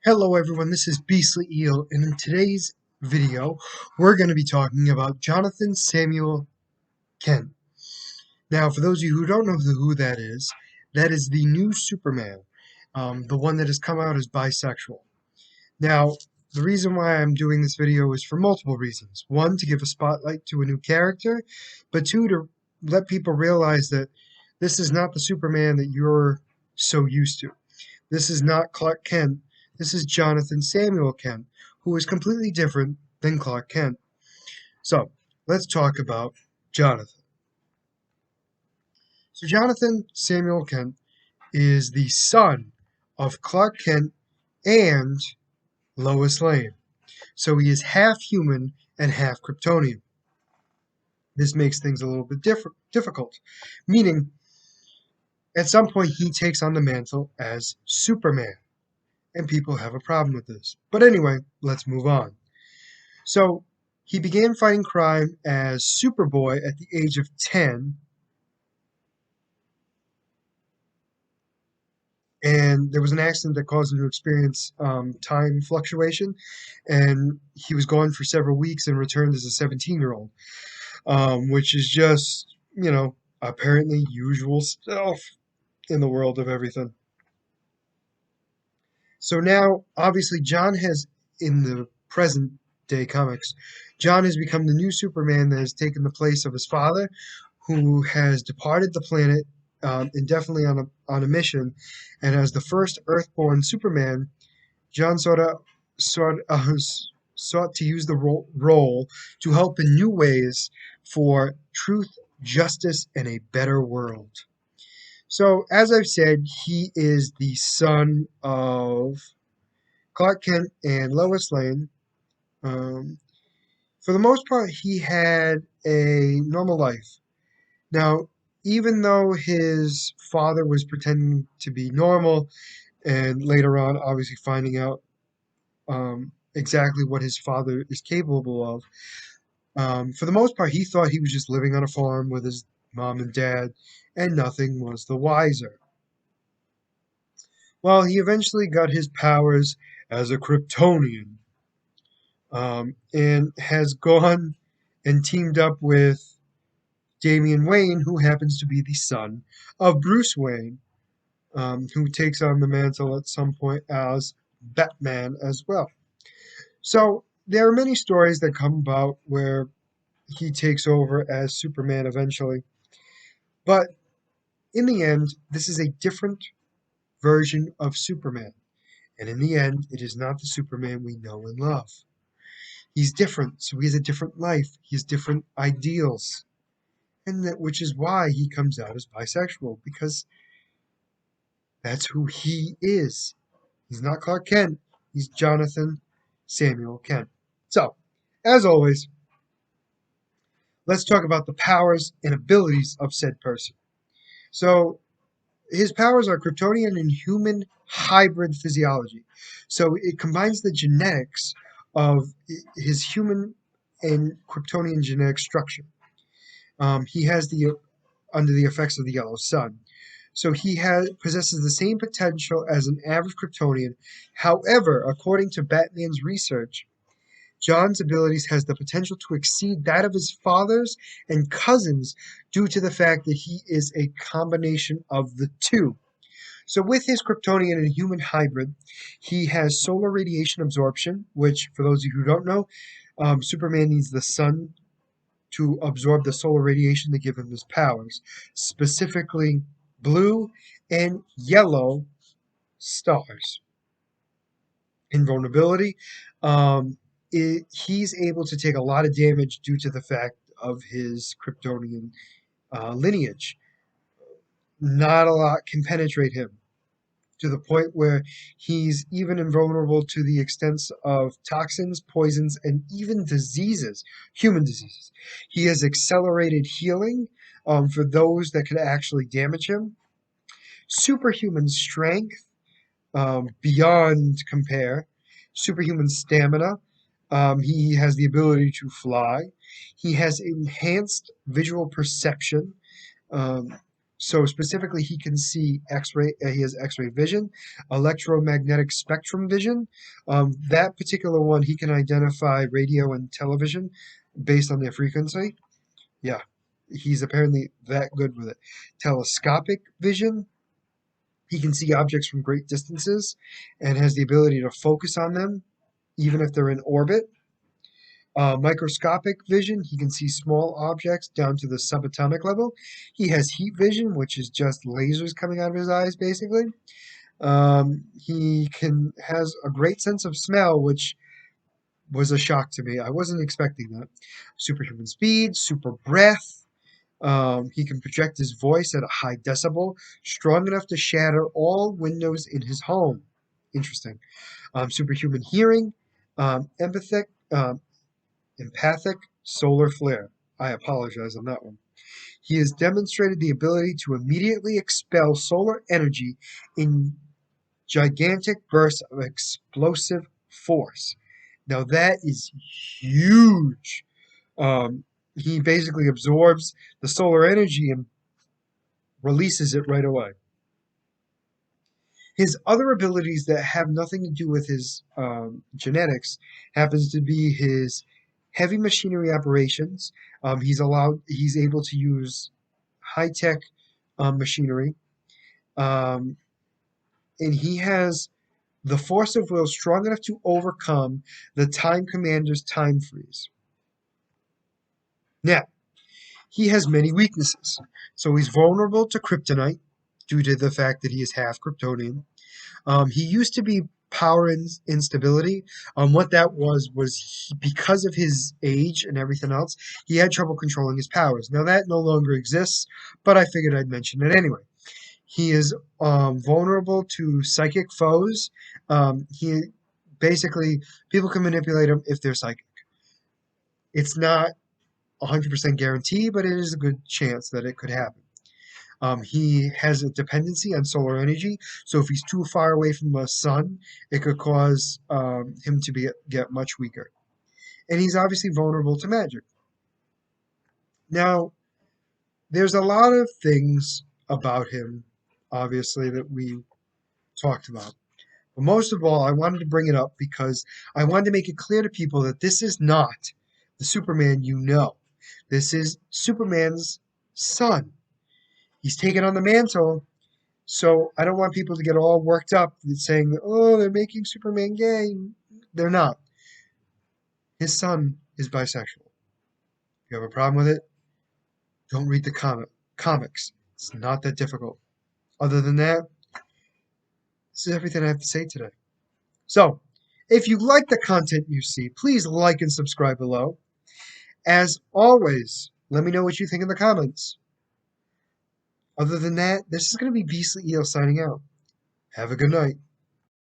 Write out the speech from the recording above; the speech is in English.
Hello everyone, this is Beastly Eel, and in today's video, we're going to be talking about Johnathan Samuel Kent. Now, for those of you who don't know who that is the new Superman, the one that has come out as bisexual. Now, the reason why I'm doing this video is for multiple reasons. One, to give a spotlight to a new character, but two, to let people realize that this is not the Superman that you're so used to. This is not Clark Kent. This is Johnathan Samuel Kent, who is completely different than Clark Kent. So, let's talk about Johnathan. So, Johnathan Samuel Kent is the son of Clark Kent and Lois Lane. So, he is half human and half Kryptonian. This makes things a little bit difficult, meaning at some point he takes on the mantle as Superman. And people have a problem with this. But anyway, let's move on. So, he began fighting crime as Superboy at the age of 10, and there was an accident that caused him to experience time fluctuation, and he was gone for several weeks and returned as a 17-year-old, which is just, apparently usual stuff in the world of everything. So now, obviously, in the present day comics, John has become the new Superman that has taken the place of his father, who has departed the planet indefinitely on a mission, and as the first Earthborn Superman, John sought to use the role to help in new ways for truth, justice, and a better world. So, as I've said, he is the son of Clark Kent and Lois Lane. For the most part, he had a normal life. Now, even though his father was pretending to be normal, and later on, obviously finding out exactly what his father is capable of, for the most part, he thought he was just living on a farm with his mom and dad, and nothing was the wiser. Well, he eventually got his powers as a Kryptonian, and has gone and teamed up with Damian Wayne, who happens to be the son of Bruce Wayne, who takes on the mantle at some point as Batman as well. So there are many stories that come about where he takes over as Superman eventually. But in the end, this is a different version of Superman. And in the end, it is not the Superman we know and love. He's different, so he has a different life. He has different ideals. Which is why he comes out as bisexual, because that's who he is. He's not Clark Kent. He's Johnathan Samuel Kent. So, as always, let's talk about the powers and abilities of said person. So, his powers are Kryptonian and human hybrid physiology. So, it combines the genetics of his human and Kryptonian genetic structure. He has under the effects of the yellow sun. So he possesses the same potential as an average Kryptonian. However, according to Batman's research, John's abilities has the potential to exceed that of his father's and cousins due to the fact that he is a combination of the two. So with his Kryptonian and human hybrid, he has solar radiation absorption, which, for those of you who don't know, Superman needs the sun to absorb the solar radiation to give him his powers, specifically blue and yellow stars. Invulnerability. He's able to take a lot of damage due to the fact of his Kryptonian lineage. Not a lot can penetrate him, to the point where he's even invulnerable to the extent of toxins, poisons, and even diseases, human diseases. He has accelerated healing for those that could actually damage him. Superhuman strength, beyond compare. Superhuman stamina. He has the ability to fly. He has enhanced visual perception. So specifically, he can see X-ray. He has X-ray vision, electromagnetic spectrum vision. That particular one, he can identify radio and television based on their frequency. Yeah, he's apparently that good with it. Telescopic vision. He can see objects from great distances and has the ability to focus on them, even if they're in orbit. Microscopic vision, he can see small objects down to the subatomic level. He has heat vision, which is just lasers coming out of his eyes, basically. He can has a great sense of smell, which was a shock to me. I wasn't expecting that. Superhuman speed, super breath. He can project his voice at a high decibel, strong enough to shatter all windows in his home. Interesting. Superhuman hearing, empathic, empathic solar flare. I apologize on that one. He has demonstrated the ability to immediately expel solar energy in gigantic bursts of explosive force. Now that is huge. He basically absorbs the solar energy and releases it right away. His other abilities that have nothing to do with his genetics happens to be his heavy machinery operations. He's able to use high tech machinery, um, and he has the force of will strong enough to overcome the Time Commander's time freeze. Now, he has many weaknesses. So he's vulnerable to kryptonite due to the fact that he is half Kryptonian. He used to be power instability. What that was because of his age and everything else, he had trouble controlling his powers. Now that no longer exists, but I figured I'd mention it anyway. He is vulnerable to psychic foes. He basically people can manipulate him if they're psychic. It's not 100% guarantee, but it is a good chance that it could happen. He has a dependency on solar energy, so if he's too far away from the sun, it could cause him to get much weaker. And he's obviously vulnerable to magic. Now, there's a lot of things about him, obviously, that we talked about. But most of all, I wanted to bring it up because I wanted to make it clear to people that this is not the Superman you know. This is Superman's son. He's taken on the mantle. So I don't want people to get all worked up saying, oh, they're making Superman gay. They're not. His son is bisexual. If you have a problem with it, don't read the comics. It's not that difficult. Other than that, this is everything I have to say today. So, if you like the content you see, please like and subscribe below. As always, let me know what you think in the comments. Other than that, this is going to be Beastly Eel signing out. Have a good night.